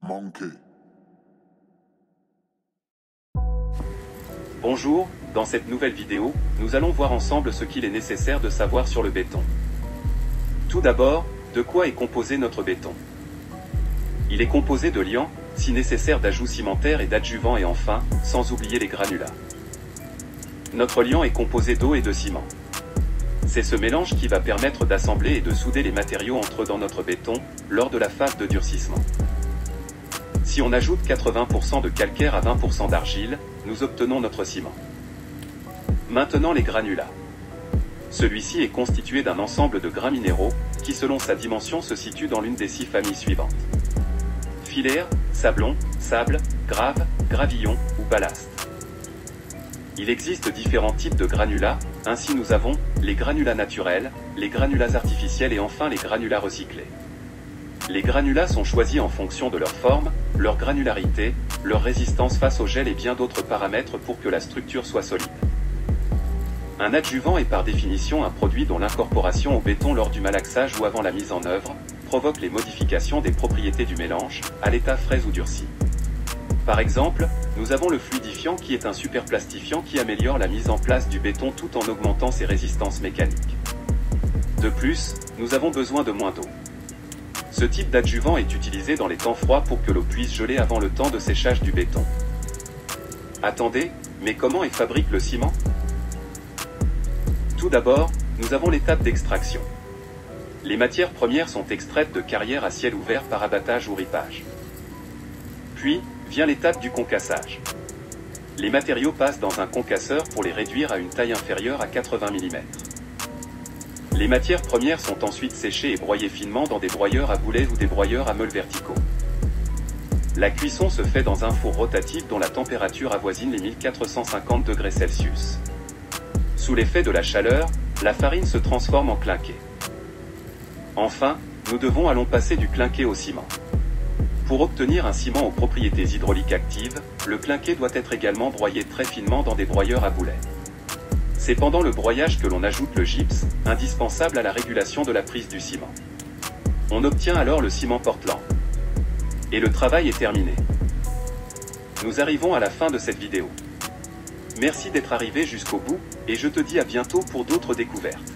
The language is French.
Monkey. Bonjour, dans cette nouvelle vidéo, nous allons voir ensemble ce qu'il est nécessaire de savoir sur le béton. Tout d'abord, de quoi est composé notre béton? Il est composé de liant, si nécessaire d'ajouts cimentaires et d'adjuvants et enfin, sans oublier les granulats. Notre liant est composé d'eau et de ciment. C'est ce mélange qui va permettre d'assembler et de souder les matériaux entre eux dans notre béton, lors de la phase de durcissement. Si on ajoute 80% de calcaire à 20% d'argile, nous obtenons notre ciment. Maintenant les granulats. Celui-ci est constitué d'un ensemble de grains minéraux, qui selon sa dimension se situe dans l'une des 6 familles suivantes. Filaire, sablon, sable, grave, gravillon ou ballast. Il existe différents types de granulats, ainsi nous avons les granulats naturels, les granulats artificiels et enfin les granulats recyclés. Les granulats sont choisis en fonction de leur forme, leur granularité, leur résistance face au gel et bien d'autres paramètres pour que la structure soit solide. Un adjuvant est par définition un produit dont l'incorporation au béton lors du malaxage ou avant la mise en œuvre provoque les modifications des propriétés du mélange, à l'état frais ou durci. Par exemple, nous avons le fluidifiant qui est un superplastifiant qui améliore la mise en place du béton tout en augmentant ses résistances mécaniques. De plus, nous avons besoin de moins d'eau. Ce type d'adjuvant est utilisé dans les temps froids pour que l'eau puisse geler avant le temps de séchage du béton. Attendez, mais comment est fabriqué le ciment? Tout d'abord, nous avons l'étape d'extraction. Les matières premières sont extraites de carrières à ciel ouvert par abattage ou ripage. Puis, vient l'étape du concassage. Les matériaux passent dans un concasseur pour les réduire à une taille inférieure à 80 mm. Les matières premières sont ensuite séchées et broyées finement dans des broyeurs à boulets ou des broyeurs à meules verticaux. La cuisson se fait dans un four rotatif dont la température avoisine les 1450 degrés Celsius. Sous l'effet de la chaleur, la farine se transforme en clinqué. Enfin, nous allons passer du clinqué au ciment. Pour obtenir un ciment aux propriétés hydrauliques actives, le clinqué doit être également broyé très finement dans des broyeurs à boulets. C'est pendant le broyage que l'on ajoute le gypse, indispensable à la régulation de la prise du ciment. On obtient alors le ciment Portland. Et le travail est terminé. Nous arrivons à la fin de cette vidéo. Merci d'être arrivé jusqu'au bout, et je te dis à bientôt pour d'autres découvertes.